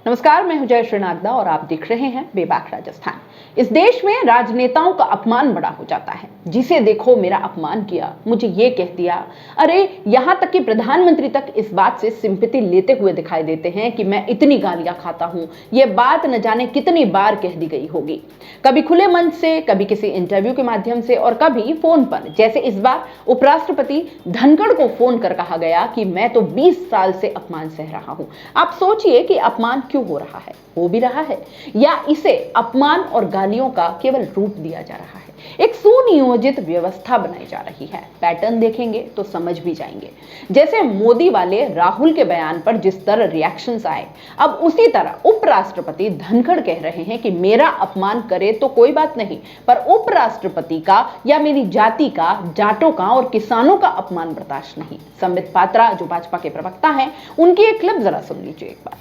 नमस्कार, मैं हूं जय श्रीनागदा और आप देख रहे हैं बेबाक राजस्थान। इस देश में राजनेताओं का अपमान बड़ा हो जाता है। जिसे देखो मेरा अपमान किया, मुझे ये कह दिया। अरे यहां तक कि प्रधानमंत्री तक इस बात से सिंपैथी लेते हुए दिखाई देते हैं कि मैं इतनी गालियां खाता हूं, ये बात न जाने कितनी बार कह दी गई होगी। कभी खुले मंच से, कभी किसी इंटरव्यू के माध्यम से और कभी फोन पर। जैसे इस बार उपराष्ट्रपति धनखड़ को फोन कर कहा गया कि मैं तो 20 साल से अपमान सह रहा हूं। आप सोचिए कि अपमान क्यों हो रहा है, हो भी रहा है, या इसे अपमान और गालियों का केवल रूप दिया जा रहा है। एक सुनियोजित व्यवस्था बनाई जा रही है। पैटर्न देखेंगे तो समझ भी जाएंगे। जैसे मोदी वाले राहुल के बयान पर जिस तरह रिएक्शंस आए, अब उसी तरह उपराष्ट्रपति धनखड़ कह रहे हैं कि मेरा अपमान करे तो कोई बात नहीं, पर उपराष्ट्रपति का या मेरी जाति का, जाटों का और किसानों का अपमान बर्दाश्त नहीं। संबित पात्रा जो भाजपा के प्रवक्ता हैं, उनकी एक क्लिप जरा सुन लीजिए एक बार।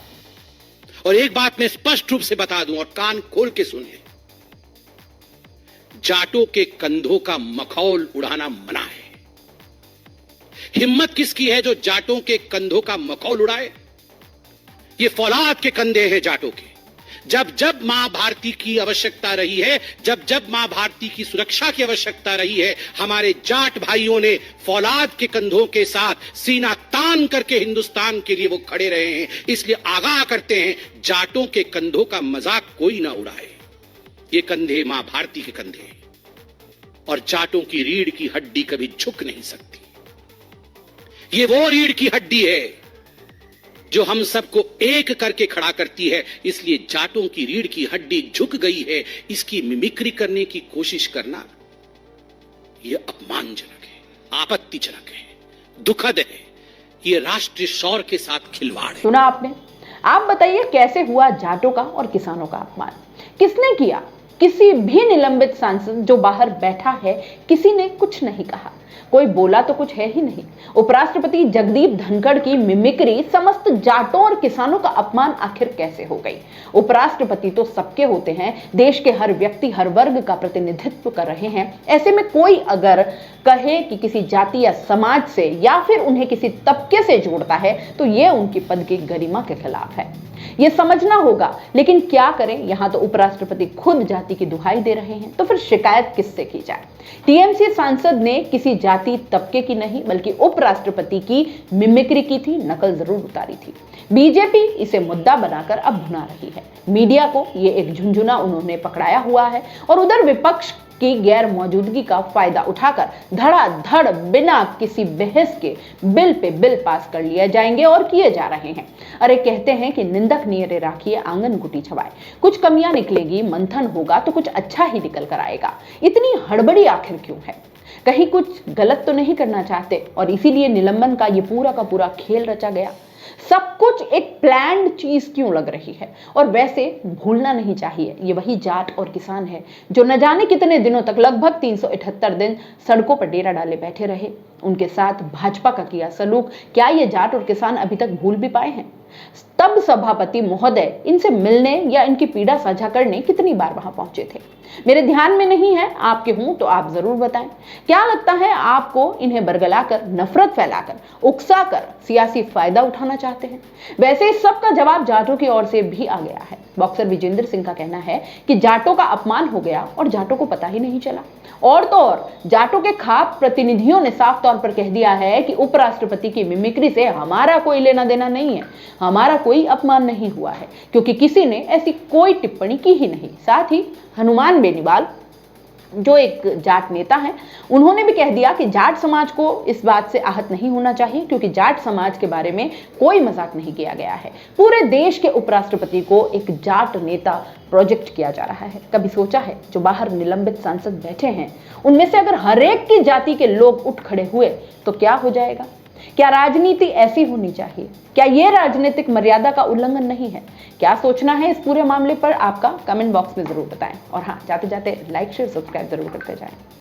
और एक बात मैं स्पष्ट रूप से बता दूं और कान खोल के सुनिए, जाटों के कंधों का मखौल उड़ाना मना है। हिम्मत किसकी है जो जाटों के कंधों का मखौल उड़ाए? ये फौलाद के कंधे हैं जाटों के। जब जब मां भारती की आवश्यकता रही है, जब जब मां भारती की सुरक्षा की आवश्यकता रही है, हमारे जाट भाइयों ने फौलाद के कंधों के साथ सीना तान करके हिंदुस्तान के लिए वो खड़े रहे हैं। इसलिए आगाह करते हैं, जाटों के कंधों का मजाक कोई ना उड़ाए। ये कंधे मां भारती के कंधे हैं और जाटों की रीढ़ की हड्डी कभी झुक नहीं सकती। ये वो रीढ़ की हड्डी है जो हम सबको एक करके खड़ा करती है। इसलिए जाटों की रीढ़ की हड्डी झुक गई है, इसकी मिमिक्री करने की कोशिश करना यह अपमानजनक है, आपत्तिजनक है, दुखद है। यह राष्ट्रीय शौर्य के साथ खिलवाड़ है। सुना आपने? आप बताइए कैसे हुआ जाटों का और किसानों का अपमान? किसने किया? किसी भी निलंबित सांसद जो बाहर बैठा है, किसी ने कुछ नहीं कहा। कोई बोला तो कुछ है ही नहीं। उपराष्ट्रपति जगदीप धनखड़ की मिमिक्री समस्त जाटों और किसानों का अपमान आखिर कैसे हो गई? उपराष्ट्रपति तो सबके होते हैं, देश के हर व्यक्ति, हर वर्ग का प्रतिनिधित्व कर रहे हैं। ऐसे में कोई अगर कहे कि किसी जाति या समाज से या फिर उन्हें किसी तबके से जोड़ता है तो यह उनकी पद की गरिमा के खिलाफ है। यह समझना होगा, लेकिन क्या करें, यहां तो उपराष्ट्रपति खुद जाति की दुहाई दे रहे हैं, तो फिर शिकायत किससे की जाए? टीएमसी सांसद ने किसी जाति तबके की नहीं बल्कि उपराष्ट्रपति की मिमिक्री की थी, नकल जरूर उतारी थी। बीजेपी इसे मुद्दा बनाकर अब भुना रही है। मीडिया को ये एक झुंझुना उन्होंने पकड़ाया हुआ है और उधर विपक्ष की गैर मौजूदगी का फायदा उठाकर धड़ाधड़ बिना किसी बहस के बिल पे बिल पास कर लिए जाएंगे और किए जा रहे हैं। अरे कहते हैं कि निंदक नियरे राखिए आंगन गुटी छवाए। कुछ कमियां निकलेगी, मंथन होगा तो कुछ अच्छा ही निकल कर आएगा। इतनी हड़बड़ी आखिर क्यों है? कहीं कुछ गलत तो नहीं करना चाहते और इसीलिए निलंबन का ये पूरा का पूरा खेल रचा गया? सब कुछ एक प्लान्ड चीज क्यों लग रही है? और वैसे भूलना नहीं चाहिए, ये वही जाट और किसान है जो न जाने कितने दिनों तक, लगभग 378 दिन सड़कों पर डेरा डाले बैठे रहे। उनके साथ भाजपा का किया सलूक क्या ये जाट और किसान अभी तक भूल भी पाए हैं? तब सभापति महोदय इनसे मिलने या इनकी पीड़ा साझा करने कितनी बार वहां पहुंचे थे? मेरे ध्यान में नहीं है, आपके हूं तो आप जरूर बताएं। क्या लगता है आपको इन्हें बरगलाकर, नफरत फैलाकर, उकसाकर सियासी फायदा उठाना चाहते हैं? वैसे इस सब का जवाब जाटों की ओर से भी आ गया है। बॉक्सर विजेंद्र सिंह का कहना है कि जाटों का अपमान हो गया और जाटों को पता ही नहीं चला। और तो और जाटों के खाप प्रतिनिधियों ने साफ तौर पर कह दिया है कि उपराष्ट्रपति की मिमिक्री से हमारा कोई लेना देना नहीं है, हमारा कोई अपमान नहीं हुआ है, क्योंकि किसी ने ऐसी कोई टिप्पणी की ही नहीं। साथ ही हनुमान बेनीवाल जो एक जाट नेता हैं, उन्होंने भी कह दिया कि जाट समाज को इस बात से आहत नहीं होना चाहिए, क्योंकि जाट समाज के बारे में कोई मजाक नहीं किया गया है। पूरे देश के उपराष्ट्रपति को एक जाट नेता प्रोजेक्ट किया जा रहा है। कभी सोचा है जो बाहर निलंबित सांसद बैठे हैं, उनमें से अगर हरेक की जाति के लोग उठ खड़े हुए तो क्या हो जाएगा? क्या राजनीति ऐसी होनी चाहिए? क्या यह राजनीतिक मर्यादा का उल्लंघन नहीं है? क्या सोचना है इस पूरे मामले पर आपका? कमेंट बॉक्स में जरूर बताएं। और हाँ, जाते जाते लाइक, शेयर, सब्सक्राइब जरूर करते जाएं।